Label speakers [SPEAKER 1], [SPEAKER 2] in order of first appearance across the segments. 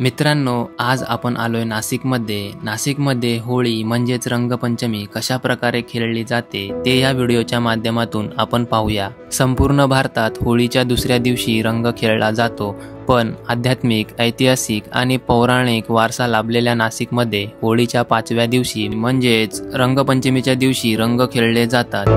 [SPEAKER 1] मित्रांनो, आज आपण आलोय नाशिकमध्ये. नाशिकमध्ये होळी म्हणजेच रंगपंचमी कशा प्रकारे खेळली जाते ते या व्हिडिओच्या माध्यमातून आपण पाहूया. संपूर्ण भारतात होळीच्या दुसऱ्या दिवशी रंग खेळला जातो, पण आध्यात्मिक, ऐतिहासिक आणि पौराणिक वारसा लाभलेल्या नाशिकमध्ये होळीच्या 5व्या दिवशी म्हणजेच रंगपंचमीच्या दिवशी रंग खेळले जातात.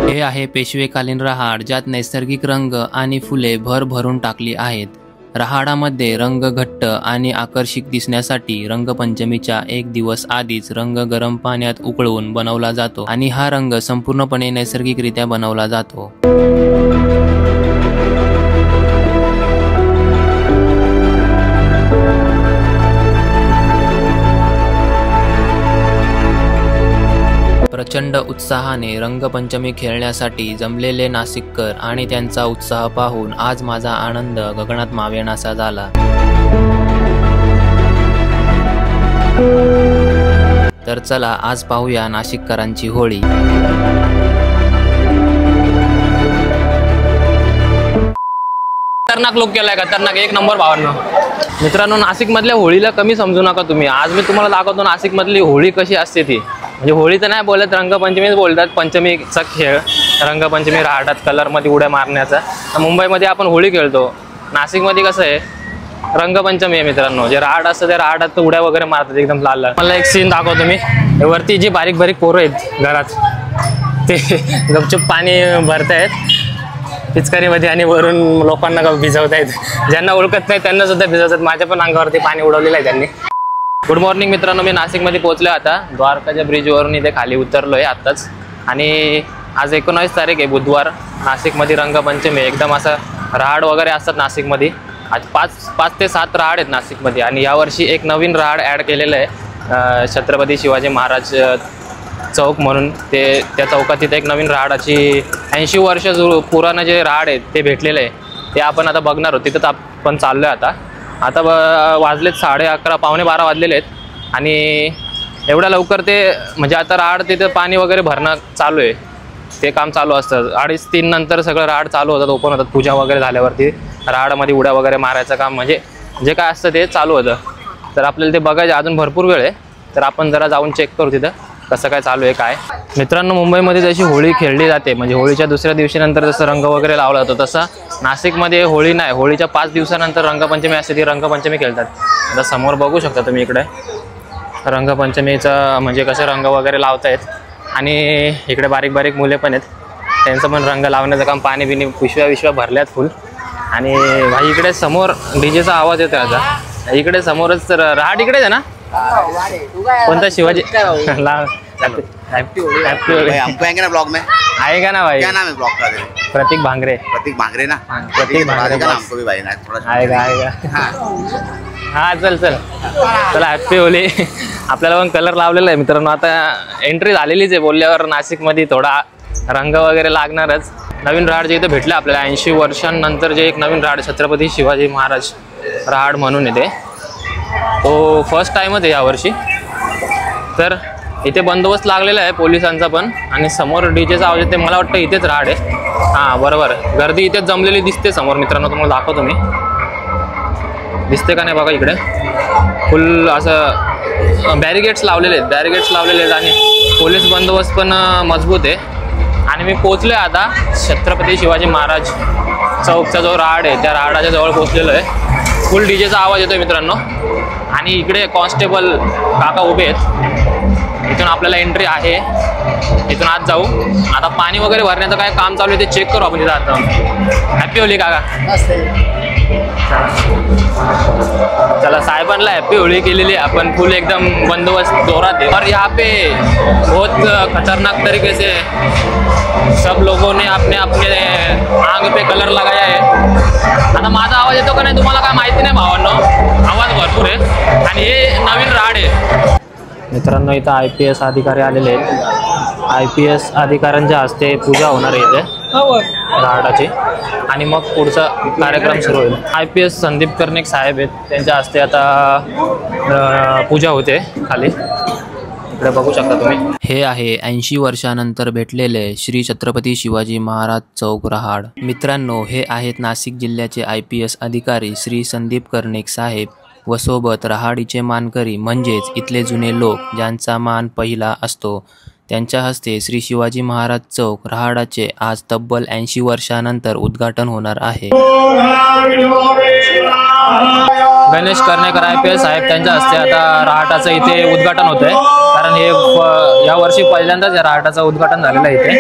[SPEAKER 1] हे आहे पेशवेकालीन रहाड, ज्यात नैसर्गिक रंग आणि फुले भरभरून टाकली आहेत. रहाडामध्ये रंग घट्ट आणि आकर्षक दिसण्यासाठी रंगपंचमीच्या एक दिवस आधीच रंग गरम पाण्यात उकळून बनवला जातो आणि हा रंग संपूर्णपणे नैसर्गिकरित्या बनवला जातो. प्रचंड उत्साहाने रंगपंचमी खेळण्यासाठी जमलेले नाशिककर आणि त्यांचा उत्साह पाहून आज माझा आनंद गगनात मावेनासा झाला. तर चला आज पाहूया नाशिककरांची होळी.
[SPEAKER 2] खतरनाक लोक केलाय, खतरनाक एक नंबर भावांना. मित्रांनो, नाशिक मधल्या होळीला कमी समजू नका तुम्ही. आज मी तुम्हाला दाखवतो नाशिक मधली होळी कशी असते ती. म्हणजे होळी तर नाही बोलत, रंगपंचमीच बोलतात. पंचमीचा खेळ रंगपंचमी, रहाडात कलर मध्ये उड्या मारण्याचा. मुंबईमध्ये आपण होळी खेळतो, नाशिकमध्ये कसं आहे रंगपंचमी आहे. मित्रांनो, जे रहाड असतं त्या रहाडात उड्या वगैरे मारतात एकदम लाल लाल. मला एक सीन दाखवतो मी. वरती जी बारीक बारीक पोरं आहेत घरात, ते गपचूप पाणी भरतायत पिचकारीमध्ये आणि वरून लोकांना भिजवतायत. ज्यांना ओळखत नाही त्यांना सुद्धा भिजवतात. माझ्या पण अंगावरती पाणी उडवलेलं आहे त्यांनी. गुड मॉर्निंग मित्रांनो, मी नाशिकमध्ये पोहोचलो. आता द्वारकाच्या ब्रिजवरून इथे खाली उतरलोय आत्ताच. आणि आज 19 तारीख आहे, बुधवार. नाशिकमध्ये रंगपंचमी एकदम असं रहाड वगैरे असतात नाशिकमध्ये. आज 5 ते 7 रहाड आहेत नाशिकमध्ये. आणि यावर्षी एक नवीन रहाड ॲड केलेलं आहे, छत्रपती शिवाजी महाराज चौक म्हणून. त्या चौकात तिथे एक नवीन रहाडाची 80 वर्ष पुराणं जे रहाड आहे ते भेटलेलं आहे. ते आपण आता बघणार आहोत. तिथं आपण चाललो आहे आता वाजलेत 11:30, पावणे 12 वाजलेले आहेत. आणि एवढ्या लवकर ते म्हणजे आता रहाड तिथं पाणी वगैरे भरणं चालू आहे, ते काम चालू असतं. 2:30-3 नंतर सगळं रहाड चालू होतात, ओपन होतात. पूजा वगैरे झाल्यावरती रहाडामध्ये उड्या वगैरे मारायचं काम म्हणजे जे काय असतं ते चालू होतं. तर आपल्याला ते बघायचं अजून भरपूर वेळ आहे. तर आपण जरा जाऊन चेक करू तिथं कसं काय चालू आहे काय. मित्रांनो, मुंबईमध्ये जशी होळी खेळली जाते म्हणजे होळीच्या दुसऱ्या दिवशी नंतर जसं रंग वगैरे लावला जातो, तसं नाशिकमध्ये होळी नाही. होळीच्या 5 दिवसानंतर रंगपंचमी असते, ती रंगपंचमी खेळतात. आता समोर बघू शकता तुम्ही इकडे रंगपंचमीचं म्हणजे कसं रंग वगैरे लावतायत. आणि इकडे बारीक बारीक मुले पण आहेत, त्यांचं पण रंग लावण्याचं काम. पाणी बिणी पिशव्या भरल्यात फुल. आणि भाई इकडे समोर डीजेचा आवाज येतो. आता इकडे समोरच तर रहाड इकडेच आहे ना. कोणता शिवाजी
[SPEAKER 3] ब्लॉग में
[SPEAKER 2] आएगा ना भाई?
[SPEAKER 3] क्या नाम है ब्लॉग का?
[SPEAKER 2] प्रतीक भांगरे.
[SPEAKER 3] प्रतीक भांगरे ना?
[SPEAKER 2] प्रतीक भांगरे
[SPEAKER 3] का नाम को भी भाई ना थोड़ा
[SPEAKER 2] आएगा. हाँ चल चला हॅपी होली. आपल्याला पण कलर लावलेला आहे मित्रांनो. आता एंट्री झालेलीच आहे बोलल्यावर. नाशिकमध्ये थोडा रंग वगैरे लागणारच. नवीन रहाड जे इथं भेटलं आपल्याला 80 वर्षांनंतर जे एक नवीन रहाड छत्रपती शिवाजी महाराज रहाड म्हणून येते, तो फर्स्ट टाइमच आहे यावर्षी. तर इथे बंदोबस्त लागलेला आहे पोलिसांचा पण. आणि समोर डीजेचा आवाज येते, मला वाटतं इथेच रहाड आहे. हां बरोबर, गर्दी इथेच जमलेली दिसते समोर. मित्रांनो, तुम्हाला दाखवतो मी, दिसते का नाही बघा. इकडे फुल असं बॅरिगेट्स लावलेले आहेत आणि पोलीस बंदोबस्त पण मजबूत आहे. आणि मी पोचलो आहे आता छत्रपती शिवाजी महाराज चौकचा जो रहाड आहे त्या रहाडाच्या जवळ पोचलेलो आहे. फुल डीजेचा आवाज येतोय मित्रांनो. आणि इकडे कॉन्स्टेबल काका उभे आहेत. इथून आपल्याला एंट्री आहे, इथून आत जाऊ. आता पाणी वगैरे भरण्याचं काय काम चालू आहे ते चेक करू आपण तिथं आता. हॅपी होली काका. चला, साहेबांना हॅपी होळी केलेली आहे आपण. फुल एकदम बंदोबस्त जोरात है. और यहाँ पे बहुत खतरनाक तरीके से सब लोगों ने अपने आंग पे कलर लगाया है. आता माझा आवाज येतो का नाही तुम्हाला काय माहिती नाही भावांनो, आवाज भरपूर आहे. आणि हे नवीन रहाड आहे. मित्रांनो, इथं IPS अधिकारी आलेले आहेत. IPS अधिकाऱ्यांच्या हस्ते पूजा होणार आहे इथे रहाडाची. आणि मग पुढचा कार्यक्रम सुरू होईल. IPS संदीप कर्णिक साहेब आहेत, त्यांच्या हस्ते आता पूजा होते खाली. इकडे बघू शकता तुम्ही.
[SPEAKER 1] हे आहे 80 वर्षानंतर भेटलेले श्री छत्रपती शिवाजी महाराज चौक रहाड. मित्रांनो, हे आहेत नाशिक जिल्ह्याचे IPS अधिकारी श्री संदीप कर्णिक साहेब व सोबत रहाडीचे मानकरी म्हणजेच इथले जुने लोक ज्यांचा मान पहिला असतो. त्यांच्या हस्ते श्री शिवाजी महाराज चौक रहाडाचे आज तब्बल 80 वर्षानंतर उद्घाटन होणार आहे.
[SPEAKER 2] गणेश कर्णेकर IPS साहेब त्यांच्या हस्ते आता रहाटाचं इथे उद्घाटन होत आहे. कारण हे या वर्षी पहिल्यांदाच या रहाटाचं उद्घाटन झालेलं आहे. इथे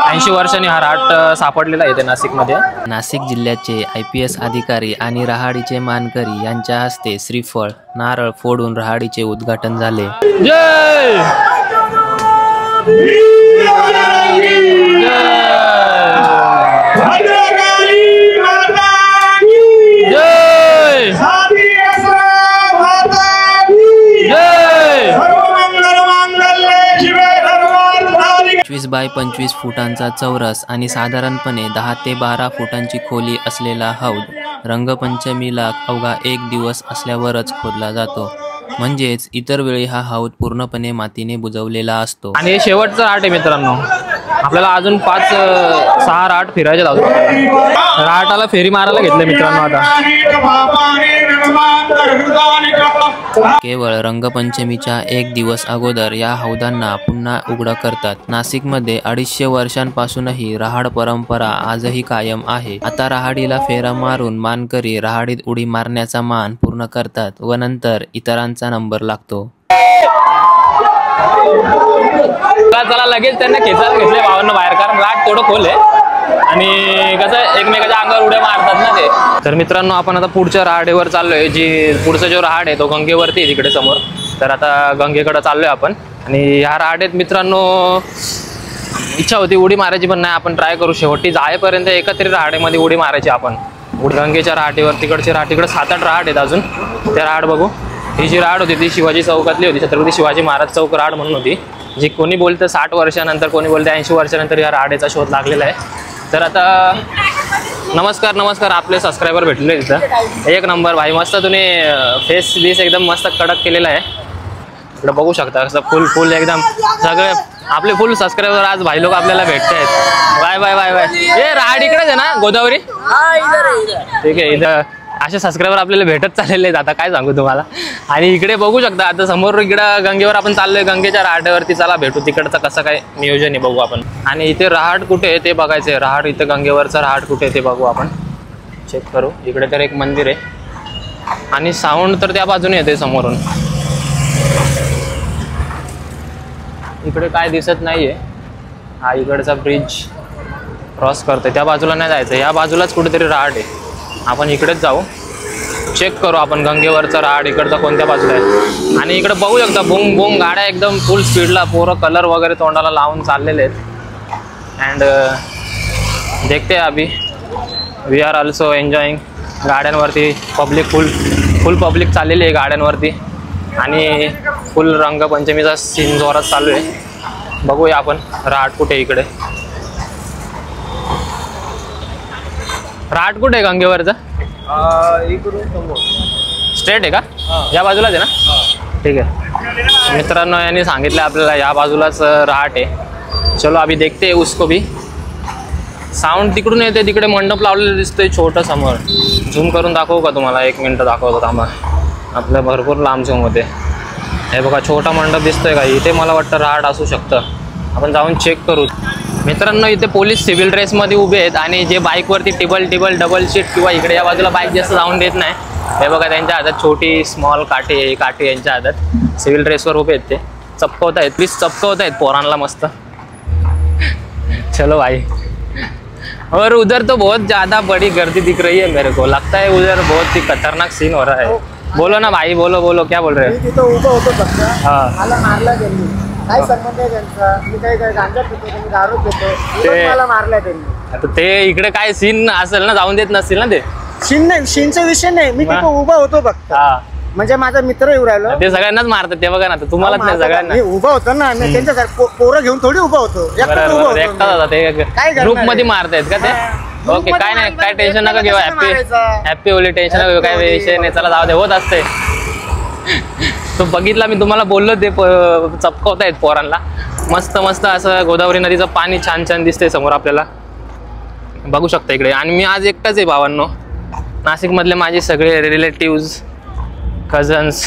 [SPEAKER 2] 80 वर्षांनी हा रहाट सापडलेला आहे इथे नाशिकमध्ये.
[SPEAKER 1] नाशिक जिल्ह्याचे IPS अधिकारी आणि रहाडीचे मानकरी यांच्या हस्ते श्रीफळ नारळ फोडून रहाडीचे उद्घाटन झाले.
[SPEAKER 2] जय
[SPEAKER 1] बाय 25 फुटांचा चौरस आणि साधारणपणे 10 ते 12 फुटांची खोली असलेला हौद रंगपंचमीला अवघा 1 दिवस असल्यावरच खोदला जातो. म्हणजेच इतर वेळी हा हौद पूर्णपणे मातीने बुजवलेला असतो.
[SPEAKER 2] आणि हे शेवटचं रहाट आहे मित्रांनो. आपल्याला अजून 5-6 रहाट फिरायचे लावतो. रहाटाला फेरी मारायला घेतले मित्रांनो. आता
[SPEAKER 1] केवळ रंगपंचमीच्या 1 दिवस अगोदर या हौदांना पुन्हा उघडं करतात. नाशिकमध्ये 250 वर्षांपासूनही रहाड परंपरा आजही कायम आहे. आता रहाडीला फेरा मारून मानकरी रहाडीत उडी मारण्याचा मान पूर्ण करतात व नंतर इतरांचा नंबर लागतो.
[SPEAKER 2] चला लगेच त्यांना खेचायला घेतले भावांना बाहेर. कारण रहाट थोडं खोल आहे आणि कसं एकमेकाच्या अंगावर उड्या मारतात ना ते. तर मित्रांनो, आपण आता पुढच्या रहाडेवर चाललोय. जी पुढचा जो रहाड आहे तो गंगेवरती आहे तिकडे समोर. तर आता गंगेकडे चाललोय आपण. आणि ह्या रहाडेत मित्रांनो इच्छा होती उडी मारायची, पण नाही, आपण ट्राय करू. शेवटी जायपर्यंत एकत्रित रहाडेमध्ये उडी मारायची आपण. गंगेच्या रहाटेवर तिकडचे रहाट, तिकडे 7-8 रहाट आहेत अजून. त्या रहाट बघू. ही जी रहाड होती ती शिवाजी चौकातली होती. छत्रपती शिवाजी महाराज चौक रहाड म्हणून होती. जी कोणी बोलतं 60 वर्षानंतर, कोणी बोलतं 80 वर्षानंतर या रहाडेचा शोध लागलेला आहे. तर आता नमस्कार आपले सबस्क्रायबर भेटले तिथं. एक नंबर भाई, मस्त तुम्ही फेस बीस एकदम मस्त कडक केलेला आहे. इकडे बघू शकता कसं फुल एकदम सगळे आपले फुल सबस्क्रायबर आज भाई लोक आपल्याला भेटत आहेत. बाय. हे रहाड इकडेच आहे ना गोदावरी? ठीक आहे. इथं असे सबस्क्रायबर आपल्याला भेटत चाललेले आहेत. आता काय सांगू तुम्हाला. आणि इकडे बघू शकता आता समोर इकडं गंगेवर आपण चाललोय. गंगेच्या रहाटेवरती चला भेटू. तिकडचं कसं काय नियोजन आहे बघू आपण. आणि इथे रहाट कुठे आहे ते बघायचं आहे. रहाट इथं गंगेवरचं रहाट कुठे आहे ते बघू आपण. चेक करू. इकडे तर एक मंदिर आहे आणि साऊंड तर त्या बाजूने येते समोरून. इकडे काय दिसत नाहीये. हा इकडचा ब्रिज क्रॉस करतोय. त्या बाजूला नाही जायचं, या बाजूलाच कुठेतरी रहाट आहे. आपण इकडेच जाऊ. चेक करू आपण गंगेवरचा रहाट इकडचा कोणत्या बाजूला आहे. आणि इकडे बघू शकता बुम गाड्या एकदम फुल स्पीडला पोरं कलर वगैरे तोंडाला लावून चाललेले आहेत. अँड देखते अभी वी आर ऑल्सो एन्जॉईंग. गाड्यांवरती पब्लिक फुल पब्लिक चाललेली आहे गाड्यांवरती. आणि फुल रंगपंचमीचा सीन जोरात चालू आहे. बघूया आपण रहाट कुठे. इकडे रहाट कुठे आहे गंगेवरचा? स्ट्रेट आहे का? या बाजूलाच आहे ना? ठीक आहे मित्रांनो, यांनी सांगितलं आपल्याला या बाजूलाच रहाट आहे. चलो अभी देखते हैं उसको भी. साऊंड तिकडून येते. तिकडे मंडप लावलेलं दिसतंय छोटं समोर. झूम करून दाखवू का तुम्हाला? 1 मिनिट दाखवतो थांबा. आपलं भरपूर लांब झूम होते. हे बघा छोटा मंडप दिसतोय का? इथे मला वाटतं रहाट असू शकतं. आपण जाऊन चेक करू. मित्रांनो, इथे पोलीस सिव्हिल ड्रेसमध्ये उभे आहेत आणि जे बाईकवरती टेबल डबल सीट किंवा इकडे या बाजूला बाईक जास्त जाऊन देत नाही. हे बघा त्यांच्या हातात छोटी स्मॉल काठी यांच्या हातात. सिव्हिल ड्रेसवर उभे आहेत ते. चपकवत आहेत. प्लीज चपकवत आहेत पोरांना मस्त. चलो भाई. और उधर तो बहुत ज़्यादा बड़ी गर्दी दिख रही है मेरे को. लगता है उधर बहुत ही खतरनाक सीन हो रहा है. बोलो ना भाई, बोलो क्या बोल रहे हो?
[SPEAKER 4] उभं होतो फक्त. मला मारला त्यांनी. काय संबंध आहे त्यांचा? मी काय गांजा पितो, मी दारू पितो, मला मारलाय त्यांनी.
[SPEAKER 2] आता ते इकडे काय सीन असेल ना, जाऊन देत नसतील ना ते.
[SPEAKER 4] सीनचा विषय नाही. मी तिथं उभा होतो फक्त. म्हणजे माझा मित्र येऊ राहिलो.
[SPEAKER 2] ते सगळ्यांनाच मारतात ते बघा ना. तुम्हालाच नाही सगळ्यांना.
[SPEAKER 4] मी उभा होतो ना, मी त्यांच्या पोरं घेऊन थोडी उभा होतो.
[SPEAKER 2] ग्रुप मध्ये मारतायत का ते? ओके, काय नाही, काय टेन्शन नका घेऊ. हॅपी होली, टेन्शन नका घेऊ, काय विषय नाही. चला जाऊ दे, होत असते. तो बघितला मी तुम्हाला बोललो ते चपकवतायत पोरांना. मस्त मस्त असं गोदावरी नदीचं पाणी छान छान दिसतंय समोर आपल्याला, बघू शकता इकडे. आणि मी आज एकटाच आहे भावांनो. नासिक मधले माझे सगळे रिलेटिव्स कजन्स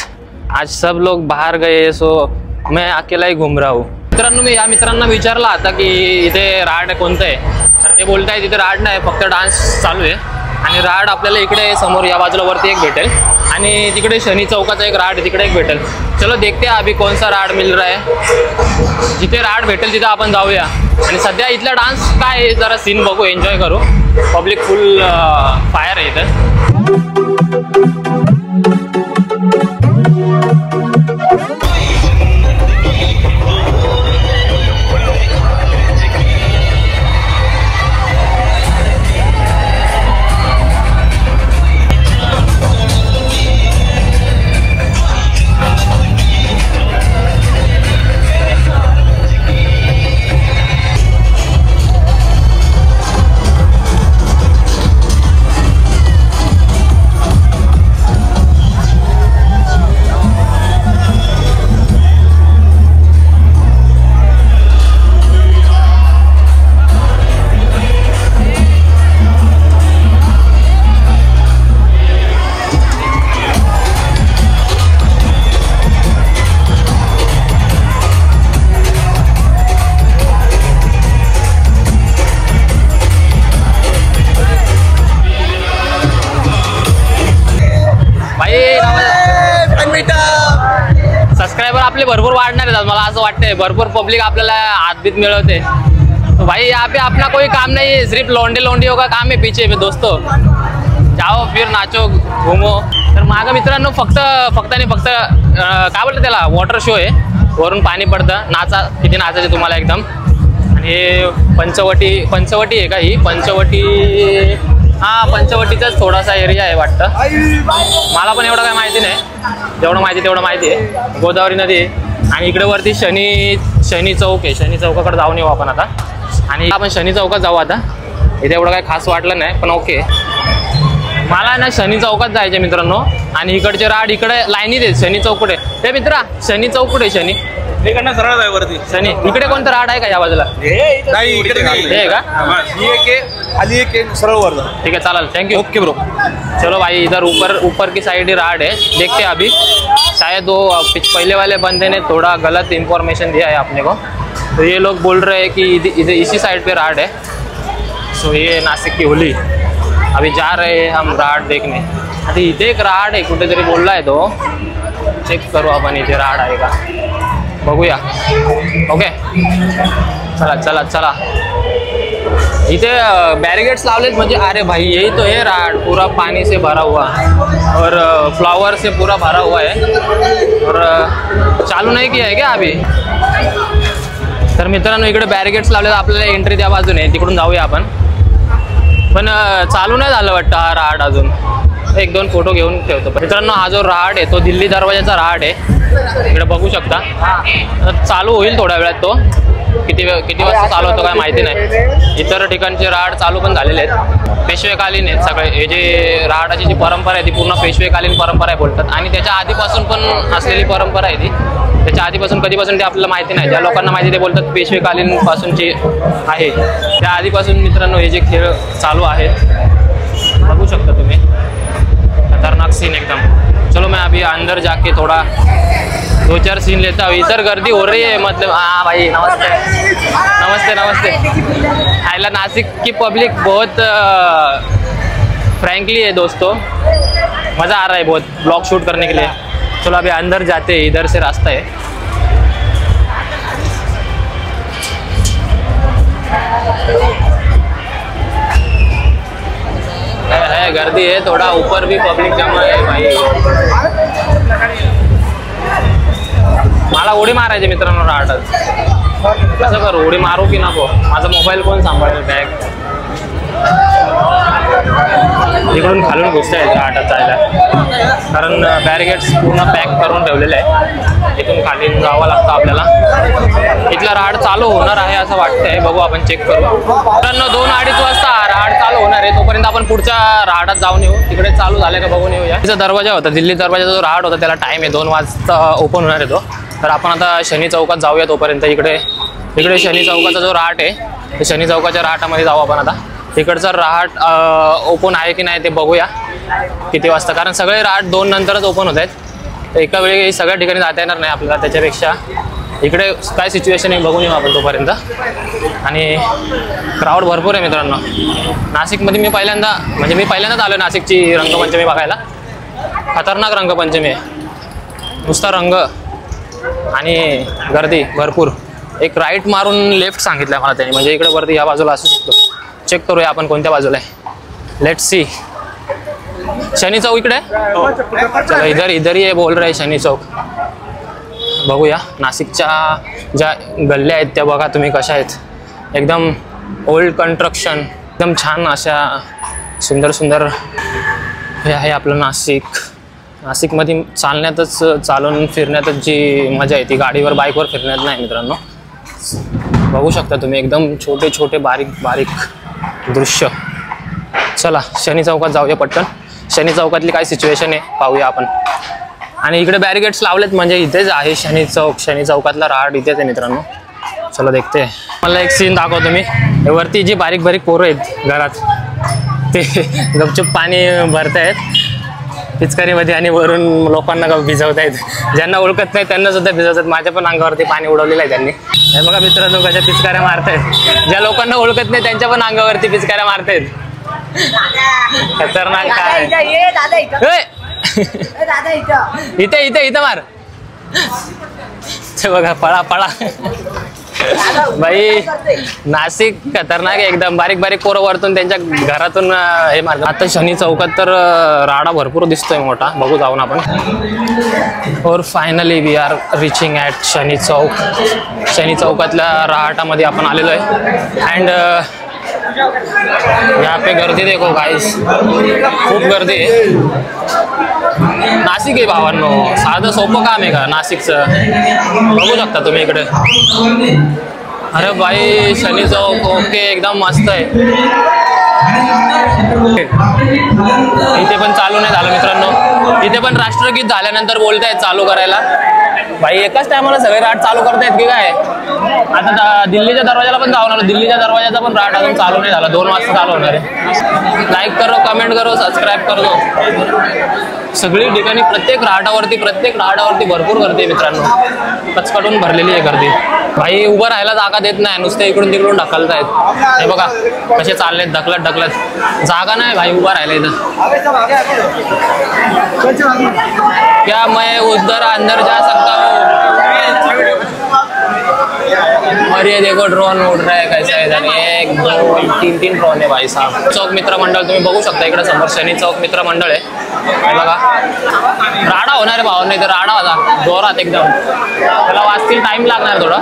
[SPEAKER 2] आज सब लोग बाहर गए, सो मैं अकेला ही घूम रहा हूँ. मित्रांनो मी या मित्रांना विचारला आता की इथे राड कोणतं आहे, तर ते बोलताय तिथे राड नाही, फक्त डान्स चालू आहे. आणि राड आपल्याला इकडे समोर या बाजूला वरती एक भेटेल आणि तिकडे शनी चौकाचा एक राड आहे, तिकडे एक भेटेल. चलो देखते हैं अभी कौन सा राड मिल रहा है. जिथे राड भेटेल तिथे आपण जाऊया. आणि सध्या इथला डान्स काय आहे जरा सीन बघू, एन्जॉय करू. पब्लिक फुल फायर आहे इथं. सबस्क्रायबर आपले भरपूर वाढणार आहेत मला असं वाटतंय. भरपूर पब्लिक आपल्याला हातबीत मिळवते. भाई यहाँ पे अपना कोई काम नहीं है, सिर्फ लौंडे लौंडियों का काम है पीछे में. दोस्तों जाओ फिर नाचो घुमो. तर माझ्या मित्रांनो फक्त आणि फक्त काय बोलतं त्याला वॉटर शो आहे, वरून पाणी पडतं. नाचा किती नाचायचे तुम्हाला एकदम. आणि हे पंचवटी आहे का ही पंचवटी, हा पंचवटीचाच थोडासा एरिया आहे वाटतं. मला पण एवढं काय माहिती नाही, जेवढं माहिती तेवढं माहिती आहे. गोदावरी नदी आहे आणि इकडे वरती शनी चौक आहे. शनी चौकाकडे जाऊन येऊ आपण आता. आणि आपण शनी चौकात जाऊ आता. इथे एवढं काय खास वाटलं नाही पण ओके. मला ना शनी चौकात जायचे मित्रांनो. आणि इकडचे राड इकडे लाईनीत आहेत. शनी चौक कुठे ते मित्रा, शनी चौक कुठे शनी
[SPEAKER 5] इकडनं सरळ आहे वरती.
[SPEAKER 2] शनी इकडे कोणतं राड आहे का या बाजूला?
[SPEAKER 5] नाही इकडे नाही.
[SPEAKER 2] हे का
[SPEAKER 5] खाली एक सरळ वर.
[SPEAKER 2] ठीक है चालेल, थैंक यू.
[SPEAKER 5] Okay bro.
[SPEAKER 2] चलो भाई इधर ऊपर की साइड ही राड है, देखते हैं अभी. शायद वो पहले वाले बंदे ने थोड़ा गलत इंफॉर्मेशन दिया है अपने को. तो ये लोग बोल रहे हैं कि इधर इसी साइड पे राड है. सो ये नासिक की होली. अभी जा रहे हैं हम राड देखने. आता इथे एक राड आहे कुठेतरी बोलला आहे तो. चेक करू आपण इथे राड आहे का बघूया. ओके चला चला चला. इथे बैरिकेड्स लावलेत म्हणजे अरे भाई यही तो है राड, पूरा पानी से भरा हुआ और फ्लावर से पूरा भरा हुआ है. और चालू नहीं किया है क्या अभी. तर मित्रांनो इकडे बॅरिकेड्स लावलेत, आपल्याला एंट्री त्या बाजूने, तिकडून जाऊया आपण. पण चालू नाही झालं वाटतं हा राड अजून. एक दोन फोटो घेऊन ठेवतो. मित्रांनो हा जो राड आहे तो दिल्ली दरवाजाचा राड आहे. इकडे बघू शकता. चालू होईल थोड्या वेळात तो. किती वाजता चालू होतं काय माहिती नाही. इतर ठिकाणचे राड चालू पण झालेले आहेत. पेशवेकालीन आहेत सगळे. हे जे राडाची जी परंपरा आहे ती पूर्ण पेशवेकालीन परंपरा आहे बोलतात. आणि त्याच्या आधीपासून पण असलेली परंपरा आहे ती. त्याच्या आधीपासून कधीपासून ते आपल्याला माहिती नाही. ज्या लोकांना माहिती ते बोलतात पेशवेकालीन पासूनची आहे. त्या आधीपासून मित्रांनो हे जे खेळ चालू आहेत बघू शकता तुम्ही. खतरनाक सीन एकदम. चलो मैं अभी अंदर जाके थोड़ा 2-4 सीन लेता हूँ. इधर गर्दी हो रही है मतलब. हाँ भाई नमस्ते नमस्ते नमस्ते. आइला नासिक की पब्लिक बहुत फ्रैंकली है दोस्तों. मज़ा आ रहा है बहुत ब्लॉग शूट करने के लिए. चलो अभी अंदर जाते हैं, इधर से रास्ता है. गर्दी है थोड़ा, ऊपर भी पब्लिक जमा है भाई. मला उडी मारायची मित्रांनो राहतात. कसं करू, उडी मारू की नको. माझा मोबाईल कोण सांभाळेल बॅग. इकडून खालून घुसता येत रहाटात जायला, कारण बॅरिगेट्स पूर्ण पॅक करून ठेवलेले आहे. इथून खाली जावं लागतं आपल्याला. इथला रहाट चालू होणार आहे असं वाटतंय, बघू आपण चेक करू. कारण 2-2:30 वाजता रहाट चालू होणार आहे, तोपर्यंत आपण पुढच्या रहाटात जाऊन येऊ. तिकडे चालू झाले का बघून येऊया. तिचा दरवाजा होता, दिल्ली दरवाजाचा जो रहाट होता त्याला टाइम आहे 2 वाजता ओपन होणार आहे तो. तर आपण आता शनी चौकात जाऊया तोपर्यंत. इकडे शनी चौकाचा जो रहाट आहे ते शनी चौकाच्या रहाटामध्ये जाऊ आपण आता. तिकडचा रहाट ओपन आहे की नाही ते बघूया किती वाजता, कारण सगळे रहाट 2 नंतरच ओपन होत आहेत. तर एका वेळी सगळ्या ठिकाणी जाता येणार नाही आपल्याला, त्याच्यापेक्षा इकडे काय सिच्युएशन आहे बघून येऊ आपण तोपर्यंत. आणि क्राऊड भरपूर आहे मित्रांनो. नाशिकमध्ये मी पहिल्यांदाच आलो नाशिकची रंगपंचमी बघायला. खतरनाक रंगपंचमी आहे, नुसता रंग आणि गर्दी भरपूर. एक राईट मारून लेफ्ट सांगितलं मला त्यांनी, म्हणजे इकडे वरती या बाजूला असू शकतो. चेक करूया आपण कोणत्या बाजूला आहे. Let's see. शनी चौक इकडे, चलो इधर ही बोल रहे शनी चौक. बघूया नाशिकच्या ज्या गल्ल्या आहेत त्या बघा तुम्ही कशा आहेत. एकदम ओल्ड कन्स्ट्रक्शन, एकदम छान अशा सुंदर सुंदर हे आहे आपलं नाशिक. नाशिकमध्ये चालून फिरण्यातच जी मजा आहे ती गाडीवर बाईकवर फिरण्यात नाही मित्रांनो. बघू शकता तुम्ही एकदम छोटे छोटे बारीक दृश्य. चला शनी चौकात जाऊया पटकन. शनी चौकातली काय सिच्युएशन आहे पाहूया आपण. आणि इकडे बॅरिगेट्स लावलेत, म्हणजे इथेच आहे शनी चौक. शनी चौकातला रहाट इथेच आहे मित्रांनो. चला देखते. मला एक सीन दाखवतो मी. वरती जी बारीक पोरं आहेत घरात ते गपचूप पाणी भरतायत पिचकारीमध्ये आणि वरून लोकांना भिजवतायत. ज्यांना ओळखत नाही त्यांना सुद्धा भिजवतात. माझ्या पण अंगावरती पाणी उडवलेलं आहे त्यांनी. हे बघा मित्रांनो कशा पिचकाऱ्या मारतायत. ज्या लोकांना ओळखत नाही त्यांच्या पण अंगावरती पिचकाऱ्या मारतायत. खतरनाक काय. इथे मार. ते बघा पळा भाई. नाशिक खतरनाक आहे एकदम. बारीक पोरं वरतून त्यांच्या घरातून हे मारतात. आता शनी चौकात तर राडा भरपूर दिसतोय मोठा, बघू जाऊन आपण. और finally we are reaching at Shani Chowk. शनी चौकातल्या रहाटामध्ये आपण आलेलो आहे. अँड यहाँ पे गर्दी देखो गाइस, खूप गर्दी आहे. नाशिक आहे भावांनो, साधं सोपं काम आहे का नाशिकचं. बघू शकता तुम्ही इकडे. अरे भाई शनी चौक ओके एकदम मस्त आहे. इथे पण चालू नाही झालं मित्रांनो. इथे पण राष्ट्रगीत झाल्यानंतर बोलतायत चालू करायला. भाई एकाच टायमाला सगळे राट चालू करतायत की काय. आता दिल्लीच्या दरवाजाला पण जाऊन आलो. दिल्लीच्या दरवाजाचा पण राट अजून चालू नाही झाला. 2 वाजता चालू होणार आहे. लाईक करो, कमेंट करो, सबस्क्राईब करो. सगळी ठिकाणी प्रत्येक रहाटावरती भरपूर गर्दी आहे मित्रांनो. कचकटून भरलेली आहे गर्दी. भाई उभं राहायला जागा देत नाही, नुसते इकडून तिकडून ढकलतायत. हे बघा कसे चाललेत ढकलत. जागा नाही भाई उभं राहायला इथं. क्या मैं उधर अंदर जा सकता हूँ? और ये देखो ड्रोन उड़ रहा है कैसा है. 1 2 3 ड्रोन आहे भाई साहब. चौक मित्र मंडळ तुम्ही बघू शकता इकडे समोर शनी चौक मित्र मंडळ आहे. बघा राडा होणार आहे भावांना. इथे राडा होता जोरात एकदम. त्याला वाचतील टाइम लागणार थोडा.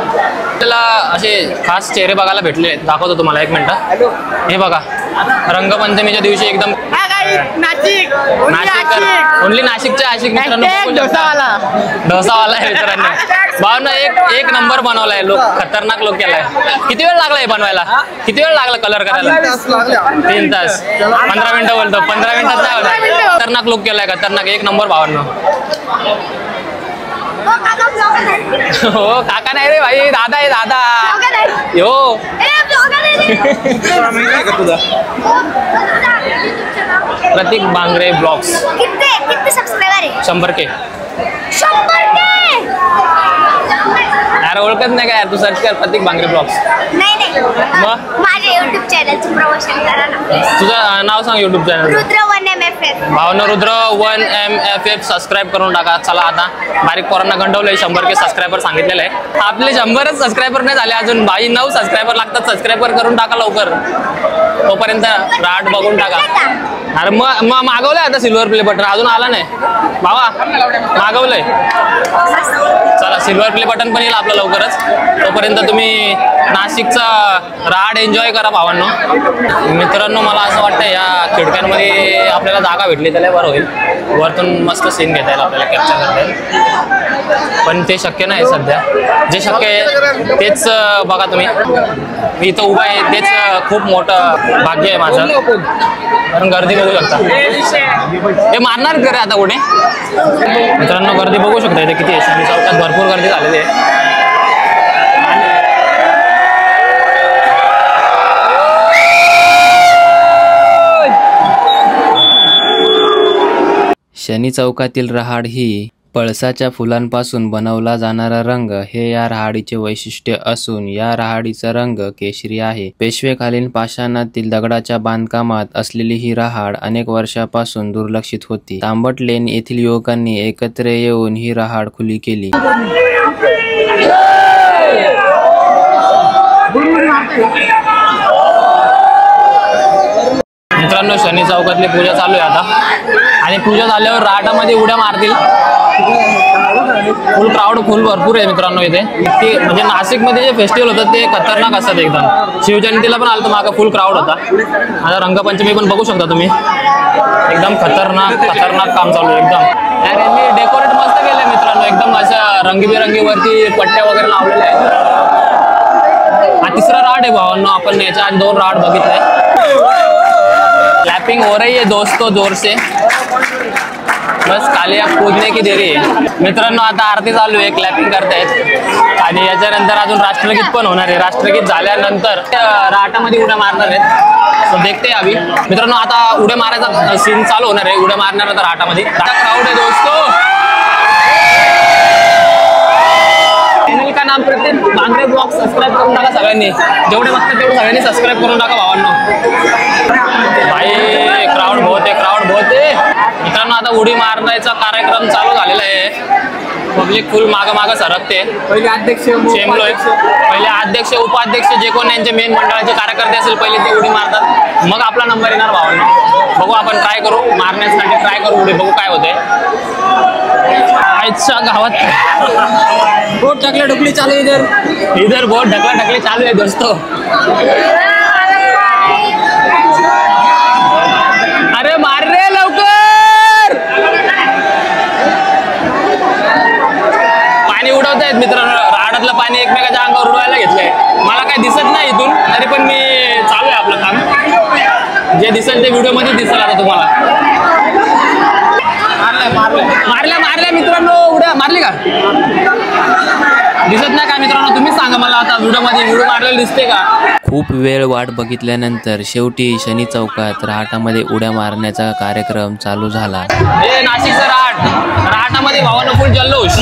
[SPEAKER 2] त्याला असे खास चेहरे बघायला भेटले. दाखवतो तुम्हाला 1 मिनिट. हे बघा रंगपंचमीच्या दिवशी एकदम नाशिक ओनली नाशिकच्या आशिक मित्रांनो. डोसावाला आहे मित्रांनो. भावना एक नंबर बनवलाय. लोक खतरनाक लोक केलाय. किती वेळ लागला हे बनवायला? किती वेळ लागला कलर करायला? 3 तास. 15 मिनिटं बोलतो. 15 मिनिटात नाही होणार. खतरनाक लोक केलाय. खतरनाक 1 नंबर भावांनो. हो काका नाही रे भाई, दादा आहे दादा. यो प्रतीक बांगरे ब्लॉग्स.
[SPEAKER 6] कितने सब्सक्राइबर आहे?
[SPEAKER 2] 100 के.
[SPEAKER 6] 100 के.
[SPEAKER 2] यार ओळखत नाही का यार. तू सर्च कर प्रतीक बांगरे ब्लॉग्स.
[SPEAKER 6] नाही माझ्या युट्यूब चॅनलचं प्रमोशन करा ना.
[SPEAKER 2] तुझं नाव सांग युट्यूब चॅनल.
[SPEAKER 6] रुद्र 1MFF.
[SPEAKER 2] भावना रुद्र 1MFF सबस्क्राईब करून टाका. चला आता बारीक पोरांना गंडवलंय. 100 के सबस्क्रायबर सांगितलेलं आहे. आपले 100च सबस्क्रायबर नाही झाले अजून. 9 सबस्क्रायबर लागतात. सबस्क्रायबर करून टाका लवकर. तोपर्यंत राट बघून टाका. अरे मग मागवलंय आता सिल्वर प्ले बटन, अजून आला नाही भावा, मागवलंय. चला सिल्वर प्ले बटन पण येईल आपलं लवकरच. तोपर्यंत तुम्ही नाशिकचा राहाड एन्जॉय करा भावांनो. मित्रांनो मला असं वाटतं या खिडक्यांमध्ये आपल्याला जागा भेटली त्याला बरं होईल, वरतून मस्त सीन घेता येईल आपल्याला, कॅप्चर करता येईल. पण ते शक्य नाही सध्या. जे शक्य आहे तेच बघा तुम्ही. मी इथं उभा आहे तेच खूप मोठं भाग्य आहे माझं, कारण गर्दी बघू शकता. हे मारणार घरे आता कुठे. मित्रांनो गर्दी बघू शकता इथे किती आहे. शनी चौकात भरपूर गर्दी झालेली आहे.
[SPEAKER 1] शनी चौकातील रहाड ही पळसाच्या फुलांपासून बनवला जाणारा रंग हे या रहाडीचे वैशिष्ट्य असून या रहाडीचा रंग केशरी आहे. पेशवेकालीन पाषाणातील दगडाच्या बांधकामात असलेली ही रहाड अनेक वर्षापासून दुर्लक्षित होती. तांबट लेन येथील युवकांनी एकत्र येऊन ही रहाड खुली केली.
[SPEAKER 2] मित्रांनो शनी चौकातली पूजा चालू आहे आता, आणि पूजा झाल्यावर रहाटामध्ये उड्या मारतील. फुल क्राऊड फुल भरपूर आहे मित्रांनो इथे. इतके म्हणजे नाशिकमध्ये जे फेस्टिवल होतात ते खतरनाक असतात एकदम. शिवजयंतीला पण आलं तर मागं फुल क्राऊड होता. आता रंगपंचमी पण बघू शकता तुम्ही, एकदम खतरनाक काम चालू आहे एकदम. यांनी डेकोरेट मस्त केलंय मित्रांनो, एकदम अशा रंगीबेरंगी वरती पट्ट्या वगैरे लावलेल्या आहेत. हा तिसरा राड आहे भावांनो, आपण याच्या आधी 2 राड बघितले. क्लैपिंग हो रही है दोस्तों जोर से, बस खाली कूदने की देरी आहे. मित्रांनो आता आरती चालू आहे, क्लॅपिंग करतायत आणि याच्यानंतर अजून राष्ट्रगीत पण होणार आहे. राष्ट्रगीत झाल्यानंतर राटामध्ये उड्या मारणार आहेत. सो देखते अभी मित्रांनो, आता उड्या मारायचा सीन चालू होणार आहे. उड्या मारणार आता राटामध्ये. क्राउड आहे दोस्तों. चॅनल का नाम प्रत्येक बांगडे ब्लॉग सबस्क्राईब करून टाका सगळ्यांनी, जेवढे बघतात तेवढे सगळ्यांनी सबस्क्राईब करून टाका भावांनो. भाई क्राउड बहुत आहे. मित्रांनो आता उडी मारण्याचा कार्यक्रम चालू झालेला आहे. पब्लिक फुल मागं सरकते. पहिले अध्यक्ष शेमलोय, पहिले अध्यक्ष उपाध्यक्ष जे कोण यांचे मेन मंडळाचे कार्यकर्ते असेल पहिले ते उडी मारतात, मग आपला नंबर येणार भावांनो. बघू आपण ट्राय करू मारण्यासाठी, ट्राय करू उडी, बघू काय होते. आजच्या गावात बोट ढकला ढकली चालू आहे. इधर बोट ढकला ढकली चालू आहे दोस्तों. अरे मार रे लवकर. पाणी उडवत आहेत मित्रांनो, राडातलं पाणी एकमेकाच्या अंगावर उडवायला घेतलंय. मला काय दिसत नाही इथून, तरी पण मी चालू आहे आपलं काम. जे दिसेल ते व्हिडिओ मध्ये दिसेल आता तुम्हाला. मारल्या मित्रांनो, उड्या मारली का दिसत नाही का मित्रांनो? तुम्ही सांगा मला आता व्हिडिओ मारलेलं दिसते का?
[SPEAKER 1] खूप वेळ वाट बघितल्यानंतर शेवटी शनी चौकात रहाटामध्ये उड्या मारण्याचा कार्यक्रम चालू झाला.
[SPEAKER 2] हे नाशिकचं रहाटामध्ये भावानं फुल जल्लोष.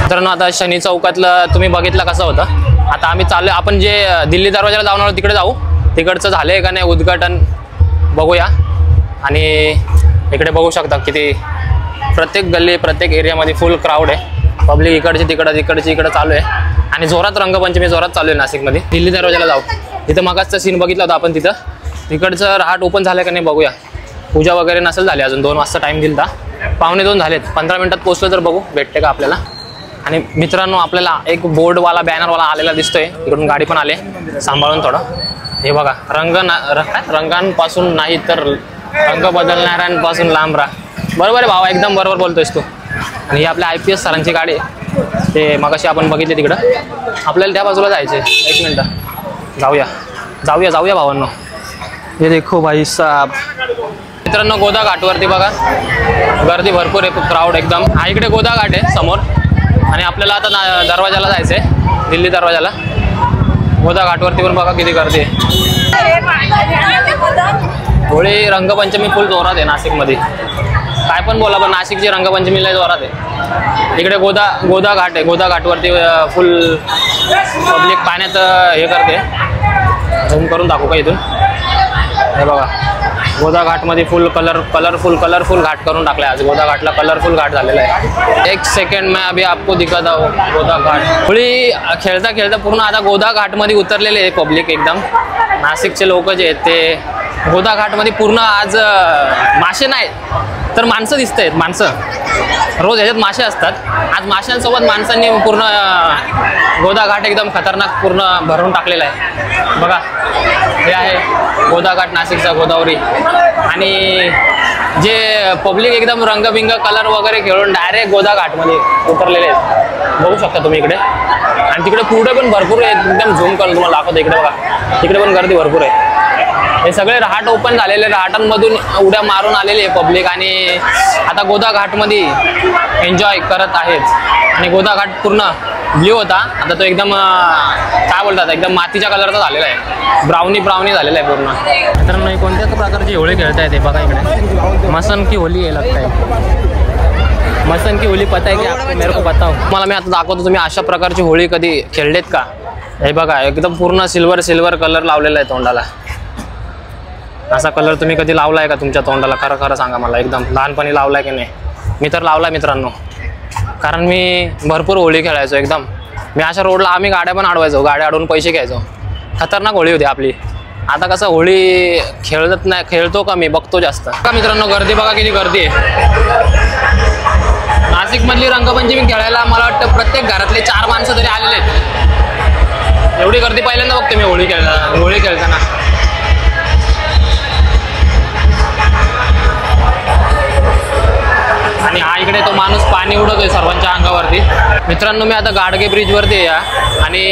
[SPEAKER 2] मित्रांनो आता शनी चौकातलं तुम्ही बघितलं कसं होतं. आता आम्ही चाललोय, आपण जे दिल्ली दरवाजाला जाऊन आलो तिकडे जाऊ. तिकडचं झालंय का नाही उद्घाटन बघूया. आणि इकडे बघू शकता किती प्रत्येक गल्ली प्रत्येक एरियामध्ये फुल क्राऊड आहे. पब्लिक इकडची इकडं चालू आहे. आणि जोरात रंगपंचमी जोरात चालू आहे नाशिकमध्ये. दिल्ली दरवाजाला जाऊ. इथं मगाचचा सीन बघितला होता आपण, तिकडचं रहाट ओपन झालं का नाही बघूया. पूजा वगैरे नसेल झाली अजून, 2 वाजता टाईम दिला. 1:45 झालेत. 15 मिनिटात पोहोचलो तर बघू भेटते का आपल्याला. आणि मित्रांनो आपल्याला एक बोर्डवाला बॅनरवाला आलेला दिसतोय. इकडून गाडी पण आले, सांभाळून थोडं. हे बघा, रंगांपासून नाही तर रंग बदलणाऱ्यांपासून लांब राहा. बरोबर आहे भावा, एकदम बरोबर बोलतोयस तू. आणि ही आपल्या IPS सरांची गाडी आहे. ते मगाशी आपण बघितले तिकडं. आपल्याला त्या बाजूला जायचं आहे. 1 मिनटं जाऊया भावांनो. हे देखो भाई साहब. मित्रांनो गोदा घाटवरती बघा गर्दी भरपूर आहे, खूप क्राऊड एकदम. हा इकडे गोदा घाट आहे समोर. आणि आपल्याला आता दरवाजाला जायचं आहे, दिल्ली दरवाजाला. गोदा घाटवरती पण बघा किती गर्दी आहे. होळी रंगपंचमी फुल जोरात आहे नाशिकमध्ये. काय पण बोला पण नाशिकची रंगपंचमीला जोरात आहे. इकडे गोदा घाट आहे. गोदा घाटवरती फुल पब्लिक पाण्यात हे करते. झूम करून दाखवू का इथून. हे बघा गोदा घाटमध्ये फुल कलरफुल घाट करून टाकला आहे आज. गोदा घाटला कलरफुल घाट झालेला आहे. एक सेकंड मैं अभी आपको दिखाता हूँ गोदा घाट. होळी खेळता खेळता पूर्ण आता गोदा घाटमध्ये उतरलेले आहे पब्लिक एकदम. नाशिकचे लोक जे आहेत ते गोदा घाटमध्ये पूर्ण आज मासे नाही तर माणसं दिसत आहेत. माणसं रोज ह्याच्यात मासे असतात. आज माशांसोबत माणसांनी पूर्ण गोदा घाट एकदम खतरनाक पूर्ण भरून टाकलेला आहे. बघा हे आहे गोदा घाट नाशिकचा गोदावरी. आणि जे पब्लिक एकदम रंगबिंग कलर वगैरे खेळून डायरेक्ट गोदा घाटमध्ये उतरलेले आहेत. बघू शकता तुम्ही इकडे. आणि तिकडे पुढे पण भरपूर आहे. एकदम झूम करून तुम्हाला दाखवतो. इकडे बघा तिकडे पण गर्दी भरपूर आहे. हे सगळे रहाट ओपन झालेले. रहाटांमधून उड्या मारून आलेले आहे पब्लिक आणि आता गोदा घाटमध्ये एन्जॉय करत आहेत. आणि गोदा घाट पूर्ण ब्ल्यू होता, आता तो एकदम काय बोलतात एकदम मातीच्या कलरचा झालेला आहे. ब्राउनी झालेला आहे पूर्ण. मित्रांनो कोणत्याच प्रकारची होळी खेळता येते बघा इकडे. मसन की होली आहे लगता है. मसन की होली पता है की आपको मेरे को बताओ. मला मी आता दाखवतो. तुम्ही अशा प्रकारची होळी कधी खेळलेत का? हे बघा एकदम पूर्ण सिल्वर कलर लावलेला आहे तोंडाला. असा कलर तुम्ही कधी लावलाय का तुमच्या तोंडाला? खरं सांगा मला. एकदम लहानपणी लावलाय की नाही? मी तर लावलाय मित्रांनो. कारण मी भरपूर होळी खेळायचो एकदम. मी अशा रोडला आम्ही गाड्या पण अडवायचो. गाड्या अडवून पैसे घ्यायचो. खतरनाक होळी होती आपली. आता कसं होळी खेळत नाही, खेळतो का मी बघतो जास्त का. मित्रांनो गर्दी बघा किती गर्दी आहे. नाशिकमधली रंगपंचमी खेळायला मला वाटतं प्रत्येक घरातले 4 माणसं तरी आलेले आहेत. एवढी गर्दी पहिल्यांदा बघते मी होळी खेळताना. आणि हा इकडे तो माणूस पाणी उडवतोय सर्वांच्या अंगावरती. मित्रांनो मी आता गाडगे ब्रिजवरती आहे या. आणि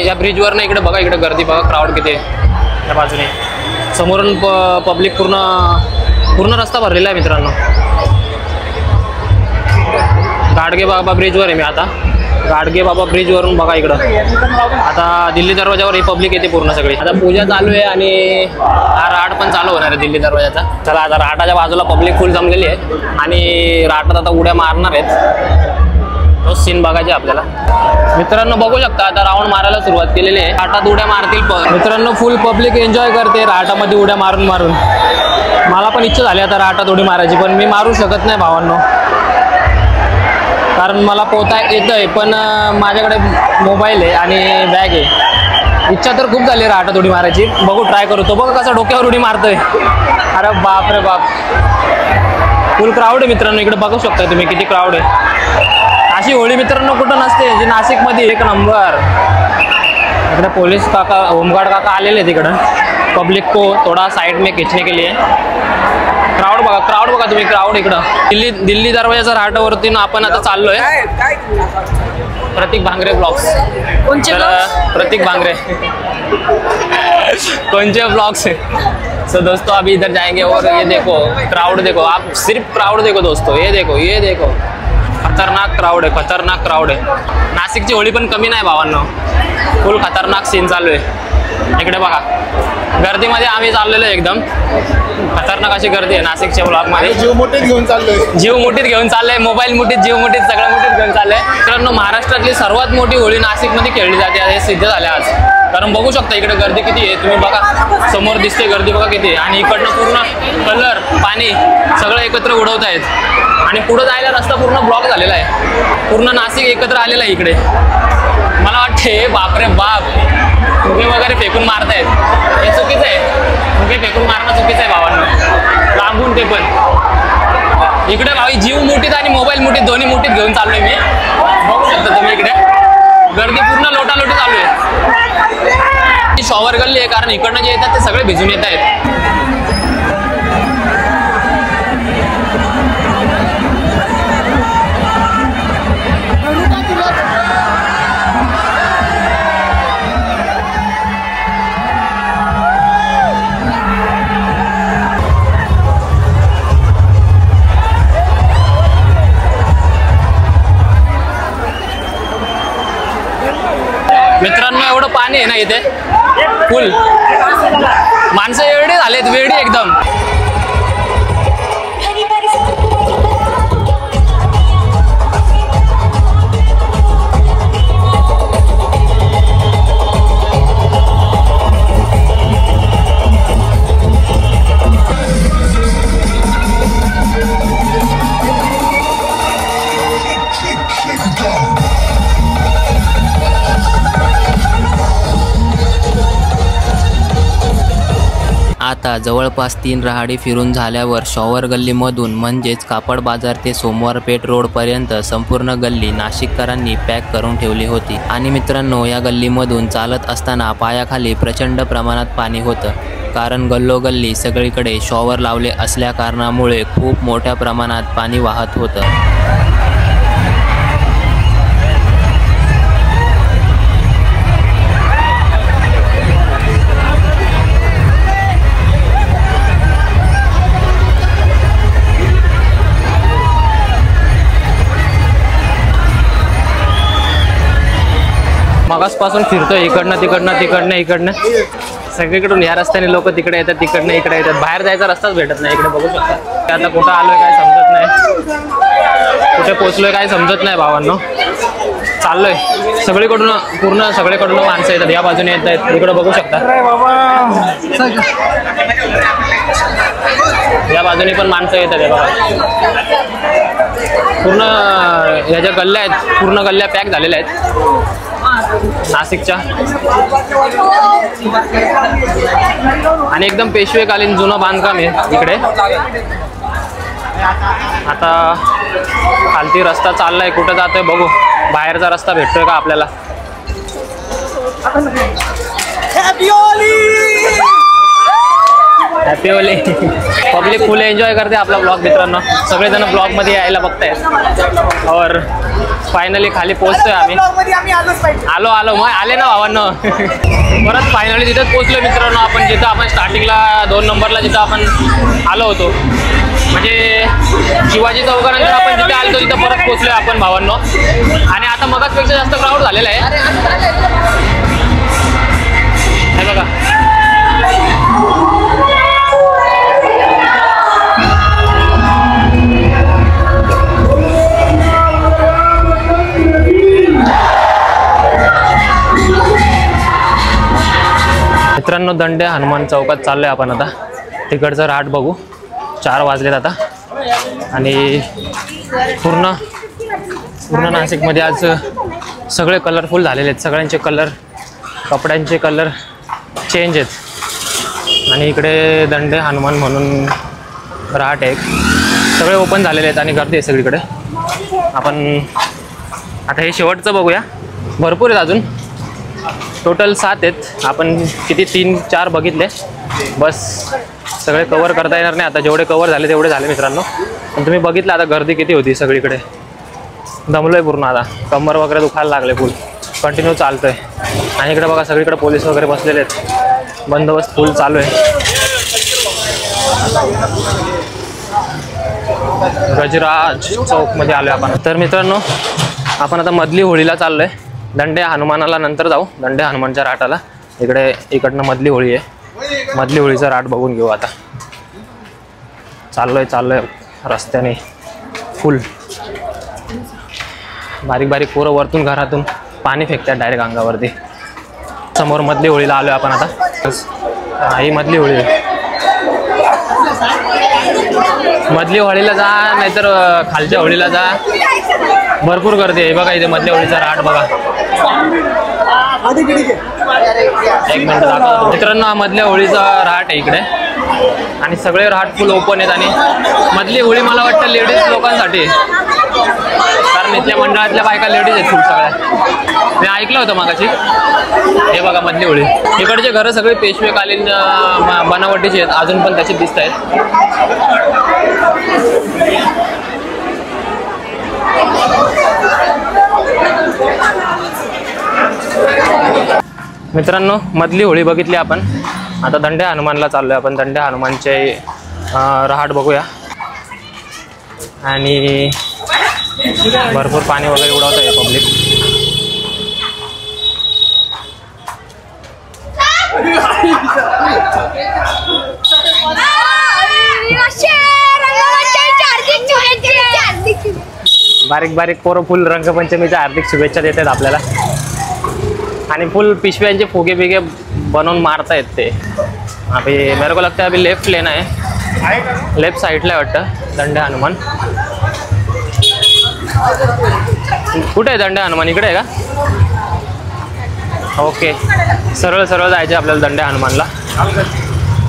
[SPEAKER 2] या ब्रिजवरनं इकडे बघा. इकडे गर्दी बघा. क्राऊड किती आहे त्या बाजूने. समोरून पब्लिक पूर्ण रस्ता भरलेला आहे मित्रांनो. गाडगे बाबा ब्रिजवर आहे मी आता. गाडगे बाबा ब्रिजवरून बघा इकडं. आता दिल्ली दरवाजावर ही पब्लिक येते पूर्ण सगळी. आता पूजा चालू आहे आणि हा राट पण चालू होणार आहे दिल्ली दरवाजाचा. चला आता राटाच्या बाजूला पब्लिक फुल जमलेली आहे आणि राटात आता उड्या मारणार आहेत. तो सीन बघायचे आपल्याला. मित्रांनो बघू शकता आता राऊंड मारायला सुरुवात केलेली आहे. राटात उड्या मारतील. मित्रांनो फुल पब्लिक एन्जॉय करते राटामध्ये उड्या मारून. मला पण इच्छा झाली आता राटात उडी मारायची, पण मी मारू शकत नाही भावांनो. कारण मला पोहता येतंय पण माझ्याकडे मोबाईल आहे आणि बॅग आहे. इच्छा तर खूप झाली राटात उडी मारायची. बघू ट्राय करू. तो बघा कसा डोक्यावर उडी मारतोय. अरे बाप रे बाप. फुल क्राऊड आहे मित्रांनो. इकडे बघू शकता तुम्ही किती क्राऊड आहे. अशी होळी मित्रांनो कुठं नसते जी नाशिकमध्ये. 1 नंबर. इकडे पोलीस काका होमगार्ड काका आलेले आहेत इकडं. पब्लिक को थोडा साइड में खींचने के लिए. क्राऊड बघा तुम्ही. क्राऊड इकडं दिल्ली दरवाजाच्या राटावरती आपण आता चाललोय. प्रतीक भांगरे ब्लॉग्स. प्रतीक भांगरे कौन ब्लॉग्स है. सो दोस्तों अभी इधर जाएंगे और ये देखो क्राउड देखो. आप सिर्फ क्राउड देखो दोस्तों. ये देखो खतरनाक क्राउड आहे. नाशिकची होळी पण कमी नाही भावांनो. फुल खतरनाक सीन चालू आहे. इकडे बघा गर्दीमध्ये आम्ही चाललेलो एकदम खतरनाक अशी गर्दी आहे नाशिकच्या ब्लॉकमध्ये.
[SPEAKER 4] जीव मुठीत घेऊन चाललंय. मोबाईल मुठीत, जीव मुठीत, सगळं मुठीत घेऊन चाललंय. मित्रांनो महाराष्ट्रातली सर्वात मोठी होळी नाशिकमध्ये खेळली जाते हे सिद्ध झाले आज. कारण बघू शकता इकडे गर्दी किती आहे तुम्ही बघा. समोर दिसते गर्दी बघा किती. आणि इकडनं पूर्ण कलर पाणी सगळं एकत्र उडवत आहेत. आणि पुढे जायला रस्ता पूर्ण ब्लॉक झालेला आहे. पूर्ण नाशिक एकत्र आलेलं आहे इकडे. मला वाटते बापरे बाप फुगे वगैरे फेकून मारतायत. हे चुकीचं आहे. फुगे फेकून मारणं चुकीचं आहे भावांना. लांबून ते पण. इकडे भावी जीव मुठीत आणि मोबाईल मुठीत दोन्ही मुठीत घेऊन चाललोय मी. बघू शकता तुम्ही इकडे गर्दी पूर्ण लोटालोटी चालू आहे. शॉवर गल्ली आहे कारण इकडनं जे येतात ते सगळे भिजून येत आहेत. मित्रांनो एवढं पाणी आहे ना इथे फुल. माणसं एवढी झालेत वेडी एकदम.
[SPEAKER 1] आता जवळपास 3 रहाडी फिरून झाल्यावर शॉवर गल्लीमधून म्हणजेच कापड बाजार ते सोमवार पेठ रोडपर्यंत संपूर्ण गल्ली नाशिककरांनी पॅक करून ठेवली होती. आणि मित्रांनो, या गल्लीमधून चालत असताना पायाखाली प्रचंड प्रमाणात पाणी होतं, कारण गल्लोगल्ली सगळीकडे शॉवर लावले असल्या कारणामुळे खूप मोठ्या प्रमाणात पाणी वाहत होतं.
[SPEAKER 2] मगासपासून फिरतोय इकडनं इकडनं सगळीकडून या रस्त्याने लोक तिकडे येतात, तिकडनं इकडे येतात. बाहेर जायचा रस्ताच भेटत नाही. इकडे बघू शकता. आता कुठं आलोय काय समजत नाही, कुठे पोचलोय काय समजत नाही भावांनो. चाललोय सगळीकडून, पूर्ण सगळीकडून माणसं येतात. या बाजूने येत आहेत, इकडे बघू शकता. या बाजूने पण माणसं येतात. हे बघा, पूर्ण या ज्या गल्ल्या आहेत, पूर्ण गल्ल्या पॅक झालेल्या आहेत नाशिकच्या. आणि एकदम पेशवेकालीन जुनं बांधकाम आहे इकडे. आता खालती रस्ता चाललाय, कुठं जातोय बघू. बाहेरचा रस्ता भेटतोय का आपल्याला. Happy Holy. पब्लिक फुल एन्जॉय करते आपला ब्लॉग. मित्रांनो, सगळेजण ब्लॉग मध्ये यायला बघतायत. और फायनली खाली पोहोचतोय आम्ही. आलो मग आले ना भावांनो. परत फायनली तिथेच पोहोचलो मित्रांनो आपण, जिथं आपण स्टार्टिंगला 2 नंबरला जिथं आपण आलो होतो, म्हणजे शिवाजी चौकानंतर आपण जिथे आलो तिथं परत पोहोचलोय आपण भावांनो. आणि आता मगाचपेक्षा जास्त क्राऊड झालेला आहे. हे बघा, मित्रांनो, दंडे हनुमान चौकात चाललोय आपण आता. तिकडचं राट बघू. 4 वाजलेत आता. आणि पूर्ण नाशिकमध्ये आज सगळे कलरफुल झालेले आहेत. सगळ्यांचे कलर, कपड्यांचे कलर चेंज आहेत. आणि इकडे दंडे हनुमान म्हणून राट आहे, सगळे ओपन झालेले आहेत आणि गर्दी आहे सगळीकडे. आपण आता हे शेवटचं बघूया. भरपूर आहेत अजून, टोटल 7 आहेत. आपण किती 3-4 बघितले, बस सगळे कवर करता येणार नाही आता. जेवढे कवर झाले तेवढे झाले मित्रांनो. पण तुम्ही बघितलं आता गर्दी किती होती सगळीकडे. दमलोय पूर्ण आता, कंबर वगैरे दुखायला लागले. फुल कंटिन्यू चालतोय. आणि इकडे बघा सगळीकडे पोलीस वगैरे बसलेले आहेत, बंदोबस्त फुल चालू आहे. गजराज चौकमध्ये आलोय आपण. तर मित्रांनो, आपण आता मधली होळीला चाललोय. दंडे हनुमानाला नंतर जाऊ, दंडे हनुमानच्या राटाला. इकडनं मधली होळी आहे. मधली होळीचा राट बघून घेऊ आता. चाललोय रस्त्याने फुल. बारीक बारीक पोरं वरतून घरातून पाणी फेकतात डायरेक्ट अंगावरती. समोर मधली होळीला आलोय आपण आता. ही मधली होळी आहे. मधली होळीला जा, नाहीतर खालच्या होळीला जा. भरपूर गर्दी आहे. बघा इथे मधल्या होळीचा राट बघा. एक मिनिट दाखवतो मित्रांनो. हा मधल्या होळीचा राट आहे इकडे. आणि सगळे राट फुल ओपन आहेत. आणि मधली होळी मला वाटतं लेडीज लोकांसाठी, कारण इथल्या मंडळातल्या बायका लेडीज आहेत फुल सगळ्या. मी ऐकलं होतं मागाशी. हे बघा मधली होळी. इकडचे घरं सगळे पेशवेकालीन बनावटीचे आहेत, अजून पण तसे दिसत आहेत. मित्रांनो, मधली होळी बघितली आपण. आता दंडे हनुमानला चाललोय आपण. दंडे हनुमानचे रहाट बघूया. आणि भरपूर पाणी वगैरे उडवत आहे पब्लिक. बारीक बारीक पोरं फुल रंगपंचमीच्या हार्दिक शुभेच्छा देतात आपल्याला. आणि फुल पिशव्यांचे फुगे बिगे बनवून मारतायत ते. अभी मेरे को लगता है अभी लेफ्ट लेना है. लेफ्ट साइडला आहे वाटतं दंडे हनुमान. कुठे आहे दंडे हनुमान? इकडे आहे का? ओके, सरळ सरळ जायचे आपल्याला दंडे हनुमानला.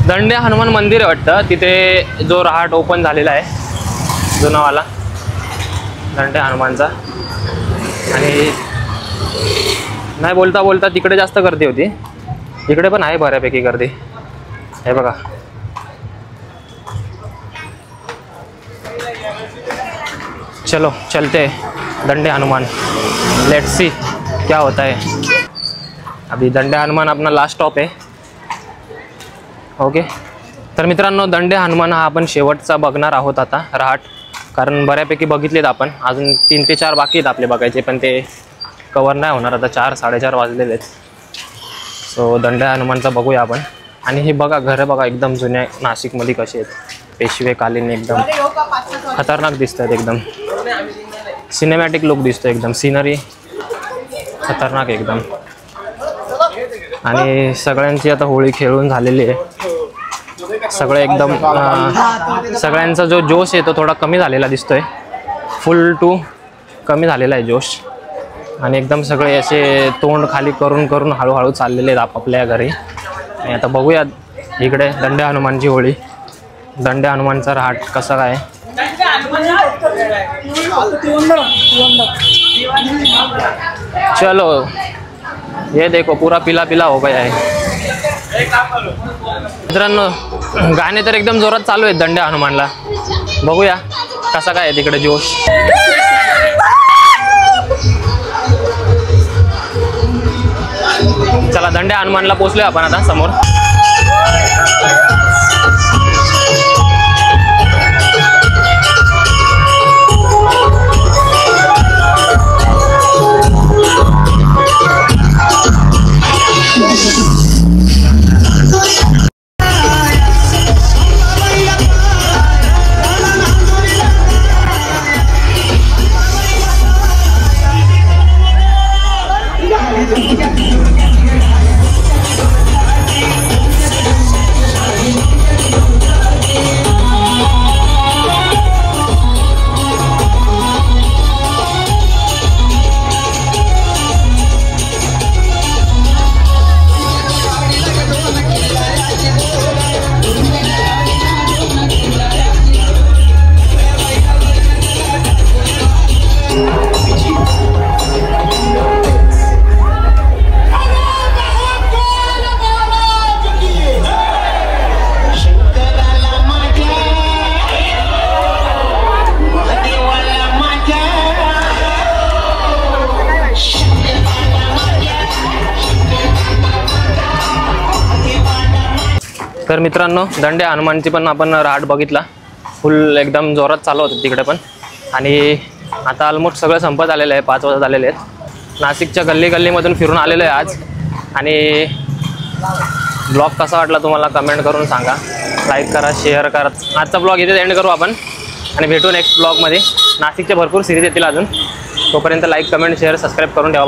[SPEAKER 2] दंडे हनुमान मंदिर आहे वाटतं, तिथे जो रहाट ओपन झालेला आहे जुनावाला दंडे हनुमानचा. आणि नाही बोलता बोलता तिकडे जास्त गर्दी होती, इकडे पण आहे बऱ्यापैकी गर्दी. हे बघा, चलो चलते दंडे हनुमान, लेट्स सी क्या होता है. अभी दंडे हनुमान अपना लास्ट स्टॉप आहे. ओके, तर मित्रांनो दंडे हनुमान हा आपण शेवटचा बघणार आहोत आता रहाट, कारण बऱ्यापैकी बघितलेत आपण, अजून 3 ते 4 बाकी आहेत आपले बघायचे, पण ते कवर नाही होणार. आता 4-4:30 वाजलेले आहेत. सो दंडे हनुमानचा बघूया आपण. आणि हे बघा घरं बघा एकदम जुन्या नाशिकमध्ये कसे आहेत, पेशवेकालीन, एकदम खतरनाक दिसत आहेत, एकदम सिनेमॅटिक लुक दिसतो, एकदम सीनरी खतरनाक एकदम. आणि सगळ्यांची आता होळी खेळून झालेली आहे, सगळे एकदम सगळ्यांचा जो जोश आहे तो थोडा कमी झालेला दिसतोय, फुल टू कमी झालेला आहे जोश. आणि एकदम सगळे असे तोंड खाली करून करून हळूहळू चाललेले आहेत आपापल्या घरी. आणि आता बघूया इकडे दंडे हनुमानची होळी, दंडे हनुमानचा रहाट कसा काय. चलो ये देखो पूरा पिला पिला हो गया है. मित्रांनो गाणे तर एकदम जोरात चालू आहेत दंडे हनुमानला, बघूया कसा काय आहे तिकडे जोश. चला दंडे हनुमानला पोहोचलोय आपण आता समोर. तर मित्रांनो दंडे हनुमानची पण आपण रहाट बघितला, फुल एकदम जोरात चालू होतं तिकडे पण. आणि आता ऑलमोस्ट सगळं संपत आलेलं आहे, 5 वाजत आलेले आहेत. नाशिकच्या गल्ली गल्लीमधून फिरून आलेलो आहे आज. आणि ब्लॉग कसा वाटला तुम्हाला कमेंट करून सांगा, लाईक करा, शेअर करा. आजचा ब्लॉग इथे एंड करू आपण आणि भेटू नेक्स्ट ब्लॉगमध्ये. नाशिकच्या भरपूर सिरीज येतील अजून, तोपर्यंत लाईक, कमेंट, शेअर, सबस्क्राईब करून ठेवा.